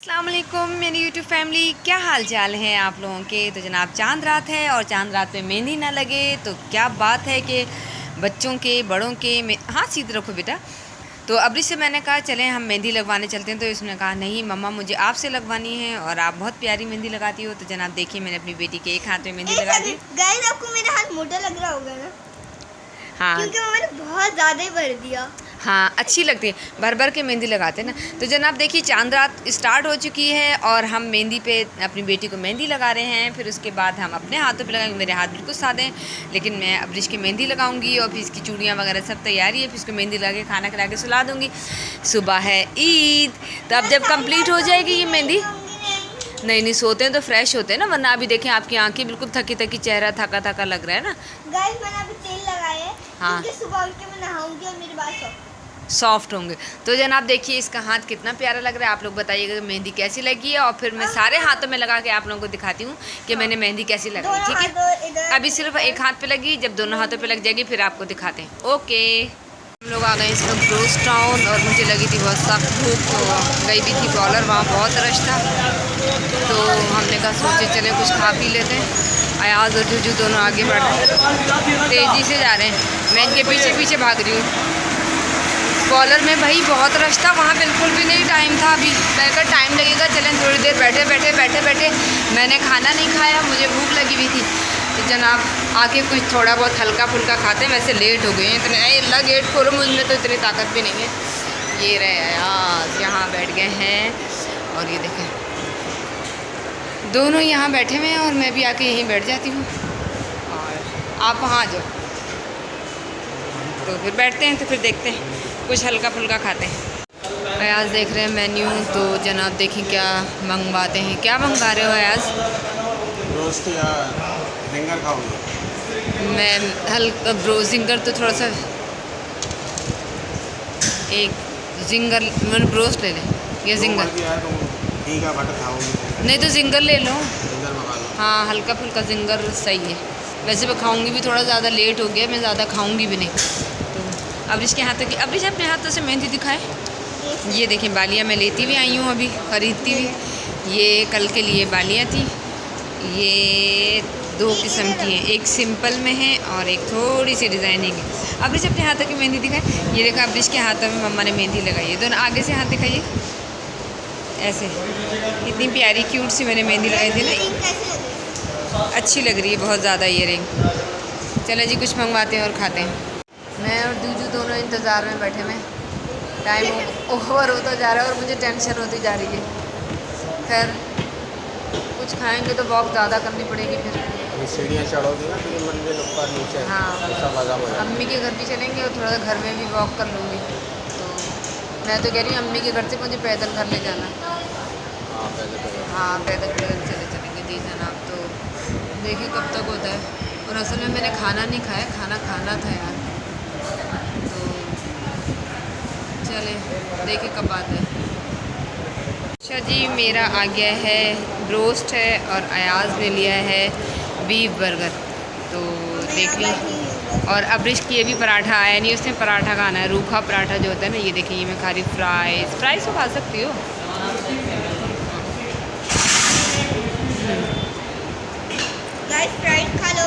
अस्सलाम वालेकुम मेरी यूट्यूब फैमिली, क्या हाल चाल है आप लोगों के। तो जनाब चांद रात है और चांद रात पे मेहंदी ना लगे तो क्या बात है कि बच्चों के बड़ों के हाँ सीधे रखो बेटा। तो अभी से मैंने कहा चलें हम मेहंदी लगवाने चलते हैं। तो इसने कहा नहीं मम्मा मुझे आपसे लगवानी है और आप बहुत प्यारी मेहंदी लगाती हो। तो जनाब देखिए मैंने अपनी बेटी के एक हाथ में मेहंदी लगा दी। गाइस आपको मेरा हाथ मोटा लग रहा होगा ना? हाँ क्योंकि मैंने बहुत ज़्यादा ही भर दिया। हाँ अच्छी लगती है, भर भर के मेहंदी लगाते हैं ना। तो जनाब देखिए चांद रात स्टार्ट हो चुकी है और हम मेहंदी पे अपनी बेटी को मेहंदी लगा रहे हैं। फिर उसके बाद हम अपने हाथों पे लगाएंगे। मेरे हाथ बिल्कुल सादे हैं लेकिन मैं अब्रिश की मेहंदी लगाऊंगी और फिर इसकी चूड़ियाँ वगैरह सब तैयारी है। फिर इसको मेहंदी लगा के खाना खिला के सुला दूँगी। सुबह है ईद, तो अब जब कम्प्लीट हो जाएगी ये मेहंदी। नहीं सोते हैं तो फ्रेश होते हैं ना, वरना अभी देखें आपकी आंखें बिल्कुल थकी थकी, चेहरा थका थका लग रहा है ना। गाइस मैंने अभी तेल लगाया है। हाँ सुबह उठ के मैं नहाऊंगी और मेरे बाल सॉफ्ट होंगे। तो जनाब देखिए इसका हाथ कितना प्यारा लग रहा है। आप लोग बताइएगा मेहंदी कैसी लगी है और फिर मैं सारे हाथों में लगा के आप लोगों को दिखाती हूँ कि मैंने मेहंदी कैसी लगाई। ठीक है, अभी सिर्फ एक हाथ पे लगी, जब दोनों हाथों पे लग जाएगी फिर आपको दिखाते हैं। ओके, हम लोग आ गए इस वक्त ब्रोस टाउन और मुझे लगी थी बहुत सख्त धूप, तो गई भी थी कॉलर, वहाँ बहुत रश था। तो हमने कहा सोचे चले कुछ खा पी लेते हैं। अयाज और जूजू दोनों आगे बढ़ रहे हैं, तेज़ी से जा रहे हैं, मैं इनके पीछे पीछे भाग रही हूँ। कॉलर में भाई बहुत रश था, वहाँ बिल्कुल भी नहीं टाइम था। अभी मैं कहा टाइम लगेगा, चलें थोड़ी देर बैठे बैठे मैंने खाना नहीं खाया, मुझे भूख लगी हुई थी। तो जनाब आके कुछ थोड़ा बहुत हल्का फुल्का खाते हैं। वैसे लेट हो गए हैं इतने, अल्लाह गेट खोलो, मुझ में तो इतनी ताकत भी नहीं है। ये रहे यार यहाँ बैठ गए हैं और ये देखें दोनों यहाँ बैठे हुए हैं और मैं भी आके यहीं बैठ जाती हूँ और आप वहाँ आ जाओ। तो फिर बैठते हैं, तो फिर देखते हैं कुछ हल्का फुल्का खाते हैं। अयाज देख रहे हैं मेन्यू, तो जनाब देखें क्या मंगवाते हैं। क्या मंगवा रहे हो अयाज? रोस्ट या जिंगर खाओगे? मैं हल्का जिंगर, तो थोड़ा सा एक जिंगर मैंने ब्रोस्ट ले लें या जिंगर? ठीक है बटर खाओगे? नहीं तो जिंगर ले लो। जिंगर मंगा लो। हाँ हल्का फुल्का जिंगर सही है। वैसे मैं खाऊंगी भी, थोड़ा ज़्यादा लेट हो गया, मैं ज़्यादा खाऊंगी भी नहीं। तो अब्रिश के हाथों की, अब्रिश अपने हाथों से मेहंदी दिखाए। ये देखें बालियाँ मैं लेती हुई आई हूँ, अभी ख़रीदती हुई। ये कल के लिए बालियाँ थी। ये दो किस्म की हैं, एक सिंपल में है और एक थोड़ी सी डिज़ाइनिंग है। अब्रिश अपने हाथों की मेहंदी दिखाए। ये देखा अब्रिश के हाथों में मम्मा ने मेहंदी लगाई है। दोनों आगे से हाथ दिखाइए, ऐसे इतनी प्यारी क्यूट सी मैंने मेहंदी लगाई थी ना, अच्छी लग रही है बहुत ज़्यादा ये रिंग। चलो जी कुछ मंगवाते हैं और खाते हैं। मैं और जूजू दोनों इंतज़ार में बैठे हुए, टाइम ओवर होता जा रहा है और मुझे टेंशन होती जा रही है। खैर कुछ खाएंगे तो वॉक ज़्यादा करनी पड़ेगी। फिर सीढ़ियाँ चढ़ोगी ना तो ये मंजिल ऊपर नीचे। हाँ अम्मी के घर भी चलेंगे और थोड़ा घर में भी वॉक कर लूँगी। तो मैं तो कह रही हूँ अम्मी के घर से मुझे पैदल घर ले जाना। हाँ पैदल चलेंगे जी जनाब। तो देखिए कब तक होता है। और असल में मैंने खाना नहीं खाया, खाना था यार। तो चले देखिए कब आता है। अच्छा जी मेरा आ गया है ब्रोस्ट है और अयाज ने लिया है बीफ बर्गर। तो देख ली। और अब्रिश की ये भी पराठा आया नहीं, उसने पराठा खाना है, रूखा पराठा जो होता है ना। ये देखिए ये मैं खा रही फ्राइज़ तो खा सकती हो। फ्राइज खा लो।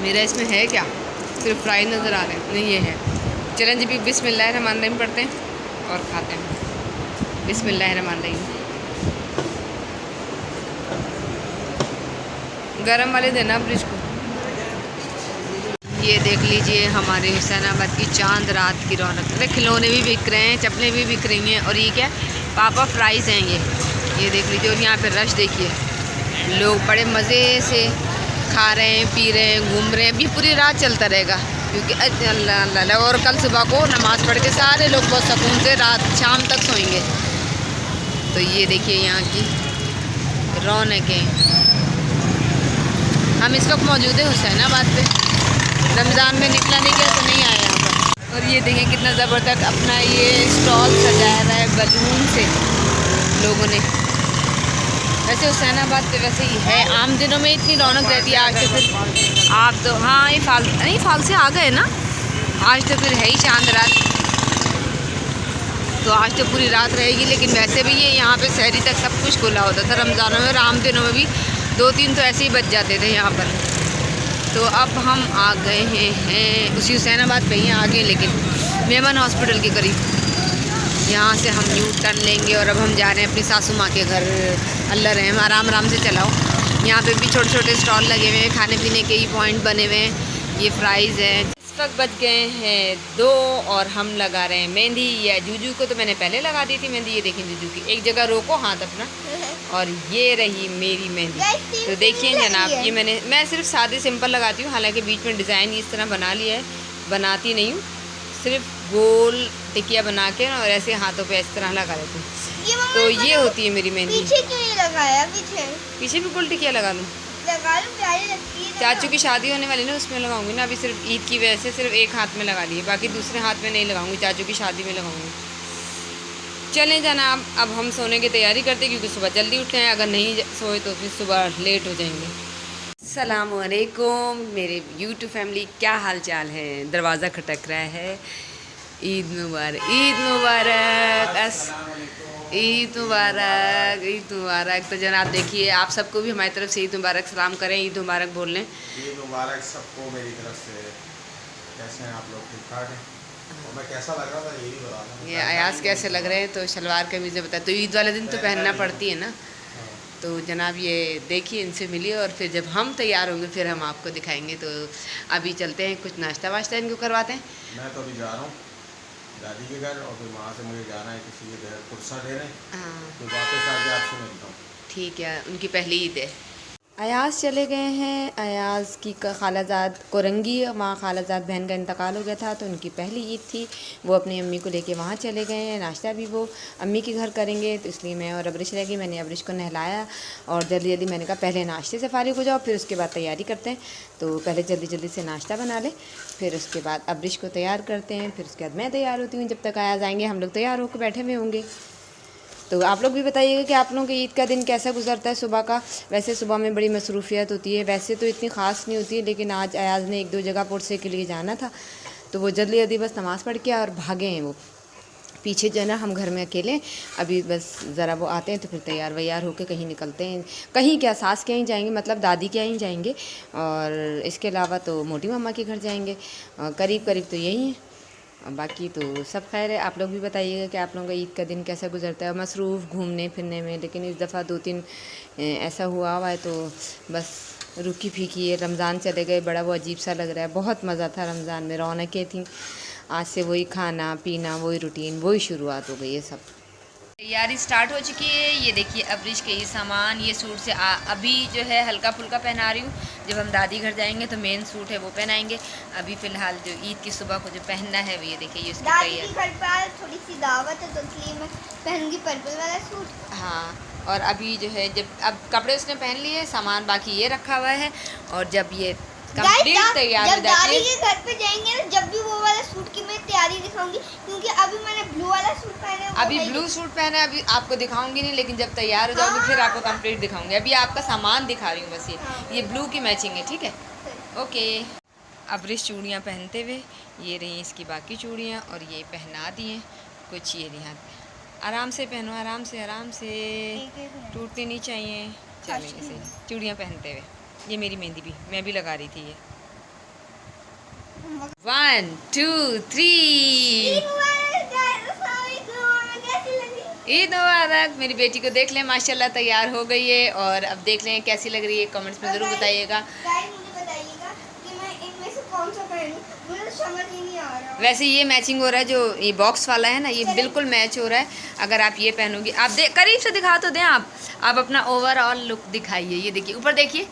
मेरा इसमें है क्या, सिर्फ फ्राई नज़र आ रहे हैं? नहीं ये है। चलें जी बिस्मिल्लाहिर्रहमानिर्रहीम पढ़ते हैं और खाते हैं। बिस्मिल्लाहिर्रहमानिर्रहीम। गरम वाले देना अब्रिश को। ये देख लीजिए हमारे हुसैनाबाद की चांद रात की रौनक। अरे खिलौने भी बिक रहे हैं, चप्पलें भी बिक रही हैं। और ये क्या पापा फ्राइज़ हैं ये देख लीजिए। और यहाँ पे रश देखिए, लोग बड़े मज़े से खा रहे हैं, पी रहे हैं, घूम रहे हैं। अभी पूरी रात चलता रहेगा क्योंकि अल्लाह अल्लाह। और कल सुबह को नमाज़ पढ़ के सारे लोग बहुत सुकून से रात शाम तक सोएंगे। तो ये देखिए यहाँ की रौनकें। हम इस वक्त मौजूद है हुसैनाबाद पे। रमज़ान में निकला नहीं गया तो नहीं आया यहाँ पर। और ये देखिए कितना ज़बरदस्त अपना ये स्टॉल सजाया हुआ है बलून से लोगों ने। वैसे हुसैनाबाद पे वैसे ही है, आम दिनों में इतनी रौनक रहती है। आज तो फिर आप तो हाँ ये फाल से आ गए ना, आज तो फिर है ही चांद रात। तो आज तो पूरी रात रहेगी, लेकिन वैसे भी ये यहाँ पे शहरी तक सब कुछ खुला होता था रमज़ानों में, और आम दिनों में भी 2-3 तो ऐसे ही बच जाते थे यहाँ पर। तो अब हम आ गए हैं उसी हुसैनाबाद पे ही आगे, लेकिन मेमन हॉस्पिटल के करीब। यहाँ से हम यू टर्न लेंगे और अब हम जा रहे हैं अपनी सासू माँ के घर। अल्लाह रहम, आराम आराम से चलाओ। यहाँ पे भी छोटे छोटे स्टॉल लगे हुए हैं, खाने पीने के ही पॉइंट बने हुए हैं। ये फ्राइज़ है। इस वक्त बज गए हैं 2 और हम लगा रहे हैं मेहंदी। या जूजू को तो मैंने पहले लगा दी थी मेहंदी। ये देखिए जूजू की, एक जगह रोको हाथ अपना, और ये रही मेरी मेहंदी। तो देखिए जनाब, ये मैं सिर्फ सादी सिंपल लगाती हूँ, हालांकि बीच में डिज़ाइन इस तरह बना लिया है। बनाती नहीं हूँ, सिर्फ गोल टिकिया बना के और ऐसे हाथों पे इस तरह लगा देती हूँ। तो ये होती है मेरी मेहंदी। पीछे क्यों नहीं लगाया? पीछे भी गोल टिकिया लगा लूँ? प्यारी लगती है। चाचू की शादी होने वाली ना, उसमें लगाऊंगी ना। अभी सिर्फ ईद की वजह से सिर्फ एक हाथ में लगा ली है, बाकी दूसरे हाथ में नहीं लगाऊंगी, चाचू की शादी में लगाऊंगी। चलें जनाब, अब हम सोने की तैयारी करते हैं, क्योंकि सुबह जल्दी उठे हैं। अगर नहीं सोए तो फिर सुबह लेट हो जाएंगे। अस्सलामुअलैकुम मेरे यूट्यूब फैमिली, क्या हाल चाल है? दरवाज़ा खटक रहा है। ईद मुबारक, ईद मुबारक, ईद मुबारक, ईद मुबारक। तो जनाब देखिए, आप सबको भी हमारी तरफ से ईद मुबारक सलाम करें, ईद मुबारक बोल लें। ईद मुबारक सबको मेरी तरफ से। कैसे हैं आप लोग? ठीक ठाक हैं? और मैं कैसा लग रहा था ये भी बता रहा हूं। ये अयाज कैसे लग रहे हैं? तो शलवार कमीज़ें बताए। तो ईद वाले दिन तो पहनना पड़ती है ना। तो जनाब ये देखिए, इनसे मिलिए और फिर जब हम तैयार होंगे फिर हम आपको दिखाएंगे। तो अभी चलते हैं, कुछ नाश्ता वाश्ता इनको करवाते हैं। मैं तो अभी जा रहा हूँ दादी के घर, और फिर वहाँ से मुझे जाना है किसी के घर कुर्सा देने। हाँ तो वापस आके आपसे मिलता हूँ। ठीक है, उनकी पहली ईद है। अयाज चले गए हैं। अयाज की खालाजाद कोरंगी, वहाँ खालाजाद बहन का इंतकाल हो गया था, तो उनकी पहली ईद थी। वो अपनी अम्मी को लेके वहाँ चले गए हैं। नाश्ता भी वो अम्मी के घर करेंगे, तो इसलिए मैं और अब्रिश रह गई। मैंने अब्रिश को नहलाया और जल्दी जल्दी मैंने कहा पहले नाश्ते से फारिग हो जाओ, फिर उसके बाद तैयारी करते हैं। तो पहले जल्दी जल्दी से नाश्ता बना ले, फिर उसके बाद अब्रिश को तैयार करते हैं, फिर उसके बाद मैं तैयार होती हूँ। जब तक अयाज आएँगे हम लोग तैयार होकर बैठे हुए होंगे। तो आप लोग भी बताइएगा कि आप लोगों के ईद का दिन कैसा गुजरता है सुबह का। वैसे सुबह में बड़ी मसरूफियत होती है, वैसे तो इतनी ख़ास नहीं होती है, लेकिन आज अयाज ने 1-2 जगह पुरसे के लिए जाना था, तो वो जल्दी जल्दी बस नमाज़ पढ़ के और भागे हैं। वो पीछे जो है ना, हम घर में अकेले अभी बस ज़रा वो आते हैं तो फिर तैयार वैयार होकर कहीं निकलते हैं। कहीं क्या, सास के यहाँ जाएंगे, मतलब दादी के यहाँ जाएंगे, और इसके अलावा तो मोटी मम्मा के घर जाएंगे। करीब करीब तो यही है, बाकी तो सब खैर है। आप लोग भी बताइएगा कि आप लोगों का ईद का दिन कैसा गुजरता है। मसरूफ़ घूमने फिरने में, लेकिन इस दफ़ा 2-3 ऐसा हुआ है, तो बस रुकी फीकी है। रमज़ान चले गए, बड़ा वो अजीब सा लग रहा है। बहुत मज़ा था रमज़ान में, रौनकें थी। आज से वही खाना पीना, वही रूटीन, वही शुरुआत हो गई है सब। तैयारी स्टार्ट हो चुकी है। ये देखिए अब्रिश के ये सामान, ये सूट से अभी जो है हल्का फुल्का पहना रही हूँ। जब हम दादी घर जाएंगे तो मेन सूट है वो पहनाएंगे। अभी फ़िलहाल जो ईद की सुबह को जो पहनना है वो ये देखिए, ये उसकी तैयारी। घर पर थोड़ी सी दावत है, तो इसलिए मैं पहनूंगी पर्पल वाला सूट। हाँ, और अभी जो है जब अब कपड़े उसने पहन लिए, सामान बाकी ये रखा हुआ है। और जब ये कंप्लीट तैयार हो जाती है, दादी के घर पे जाएंगे ना, जब भी वो वाला सूट की मैं तैयारी दिखाऊंगी, क्योंकि अभी मैंने ब्लू वाला सूट पहना है। अभी ब्लू सूट पहना है, अभी आपको दिखाऊंगी नहीं, लेकिन जब तैयार हो जाओगे फिर आपको कंप्लीट दिखाऊंगी। अभी आपका सामान दिखा रही हूँ बस। ये ब्लू की मैचिंग है, ठीक है, ओके। अब्रिश चूड़ियाँ पहनते हुए, ये रही इसकी बाकी चूड़ियाँ, और ये पहना दी हैं कुछ। ये ध्यान, आराम से पहनो, आराम से, आराम से, टूटनी नहीं चाहिए। चलिए इसे चूड़ियाँ पहनते हुए। ये मेरी मेहंदी भी मैं भी लगा रही थी। ये 1 2 3 ईद मुबारक। मेरी बेटी को देख लें, माशाल्लाह तैयार हो गई है, और अब देख लें कैसी लग रही है, कमेंट्स में ज़रूर बताइएगा। मुझे बताइएगा कि मैं इनमें से कौन सा पहनूं, मुझे समझ ही नहीं आ रहा। वैसे ये मैचिंग हो रहा है, जो ये बॉक्स वाला है ना, ये बिल्कुल मैच हो रहा है। अगर आप ये पहनोगी, आप करीब से दिखा तो दें। आप अपना ओवरऑल लुक दिखाइए। ये देखिए, ऊपर देखिए,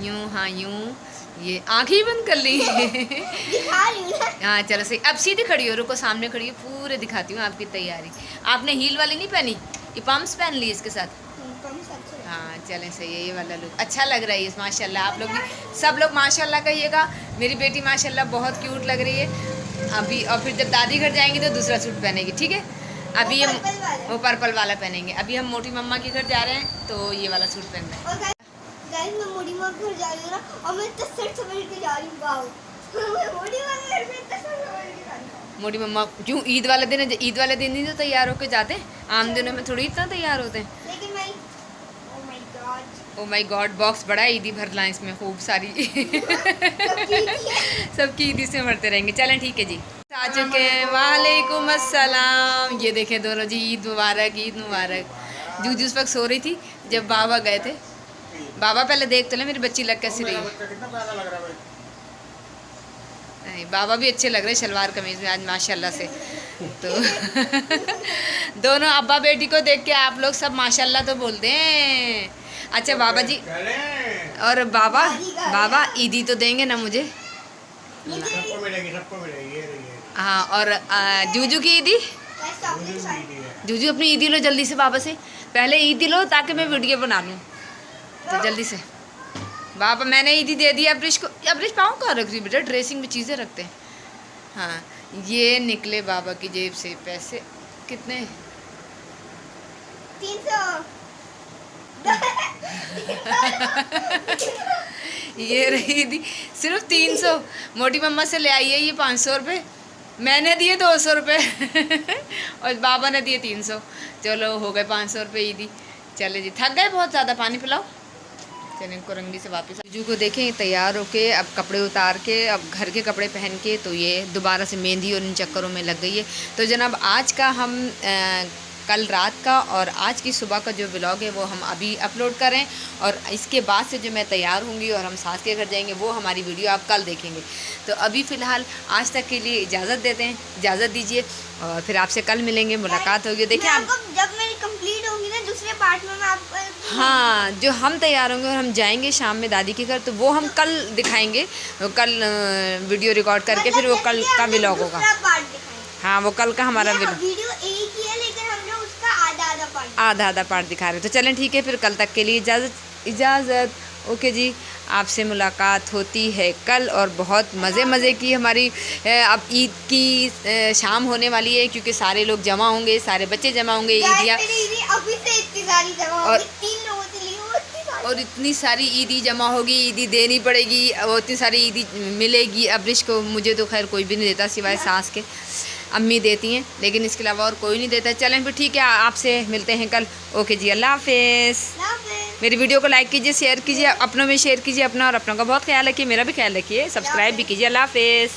यूँ, हाँ यूँ, ये आँख ही बंद कर ली। दिखा रही हूं। हाँ चलो सही। अब सीधी खड़ी हो, रुको सामने खड़ी हो, पूरे दिखाती हूँ आपकी तैयारी। आपने हील वाली नहीं पहनी, ये पम्प्स पहन ली इसके साथ। हाँ चलें सही है, ये वाला लुक अच्छा लग रहा है माशाल्लाह। आप लोग भी, सब लोग माशाल्लाह कहिएगा। मेरी बेटी माशाल्लाह बहुत क्यूट लग रही है अभी। और फिर जब दादी घर जाएंगी तो दूसरा सूट पहनेगी, ठीक है। अभी वो पर्पल वाला पहनेंगे। अभी हम मोटी मम्मा के घर जा रहे हैं, तो ये वाला सूट पहन रहे हैं। गाइस मैं मोटी मम्मा के घर जा रही हूँ ना, और मैं इतना सेट समझ के जा रही हूँ। वाओ, मैं मोटी मम्मा के घर में इतना सेट समझ के जा रही हूँ। मोटी मम्मा क्यों ईद वाले दिन ही तो तैयार होके जाते, आम दिनों में थोड़ी इतना तैयार होते हैं। लेकिन मैं ओ माय गॉड, बॉक्स बड़ा है, ईदी भर लाएं इसमें खूब सारी। सबकी ईदी से भरते रहेंगे। चलें ठीक है जी, आ चुके हैं। वालेकुम अस्सलाम। ये देखें दोनों जी, ईद मुबारक, ईद मुबारक। जूजू उस वक्त सो रही थी जब बाबा गए थे। बाबा पहले देख तो ले मेरी बच्ची लग कैसी रही है। कितना प्यारा लग रहा है भाई। नहीं, बाबा भी अच्छे लग रहे शलवार कमीज में आज माशाल्लाह से। तो दोनों अब्बा बेटी को देख के आप लोग सब माशाल्लाह तो बोलते हैं। अच्छा बाबा जी और बाबा ईदी तो देंगे ना मुझे? सबको मिलेगी, सबको मिलेगी। ये रही। हाँ, और जूजू की ईदी? जूजू अपनी ईदी लो जल्दी से, बाबा से पहले ईदी लो ताकि मैं वीडियो बना लूँ। तो जल्दी से बाबा, मैंने ईदी दे दी अब्रिश को। अब्रिश पाँव कहाँ रख रही बेटा, ड्रेसिंग में चीज़ें रखते हैं। हाँ, ये निकले बाबा की जेब से पैसे। कितने? 300। ये रही दी सिर्फ 300। मोटी मम्मा से ले आई है ये 500 रुपये, मैंने दिए 200 रुपये और बाबा ने दिए 300। चलो हो गए 500 रुपये ईदी। चले जी, थक गए बहुत ज़्यादा, पानी पिलाओ। चलें कुरंगी से वापस। जूजू को देखें तैयार होके, अब कपड़े उतार के, अब घर के कपड़े पहन के, तो ये दोबारा से मेहंदी और इन चक्करों में लग गई है। तो जनाब आज का हम कल रात का और आज की सुबह का जो व्लॉग है वो हम अभी अपलोड करें, और इसके बाद से जो मैं तैयार होंगी और हम सास के घर जाएंगे वो हमारी वीडियो आप कल देखेंगे। तो अभी फ़िलहाल आज तक के लिए इजाज़त देते हैं, इजाज़त दीजिए और फिर आपसे कल मिलेंगे, मुलाकात होगी। देखिए आप जब मेरी कंप्लीट होगी ना दूसरे पार्ट में मैं आपको, हाँ, जो हम तैयार होंगे और हम जाएंगे शाम में दादी के घर, तो वो हम कल दिखाएंगे। कल वीडियो रिकॉर्ड करके फिर वो कल का व्लॉग होगा। हाँ, वो कल का हमारा वीडियो एक ही है लेकिन हम लोग उसका आधा पार्ट दिखा रहे। तो चलें ठीक है, फिर कल तक के लिए इजाज़त। ओके जी, आपसे मुलाकात होती है कल। और बहुत मज़े की हमारी अब ईद की शाम होने वाली है, क्योंकि सारे लोग जमा होंगे, सारे बच्चे जमा होंगे। ईदियाँ और इतनी सारी ईदी जमा होगी, ईदी देनी पड़ेगी, और इतनी सारी ईदी मिलेगी अब्रिश को। मुझे तो खैर कोई भी नहीं देता सिवाय सास के, अम्मी देती हैं, लेकिन इसके अलावा और कोई नहीं देता। चलें फिर ठीक है, आपसे मिलते हैं कल। ओके जी, अल्लाह हाफिज़। मेरी वीडियो को लाइक कीजिए, शेयर कीजिए, अपनों में शेयर कीजिए अपना, और अपनों का बहुत ख्याल रखिए, मेरा भी ख्याल रखिए, सब्सक्राइब भी कीजिए। अल्लाह हाफिज़।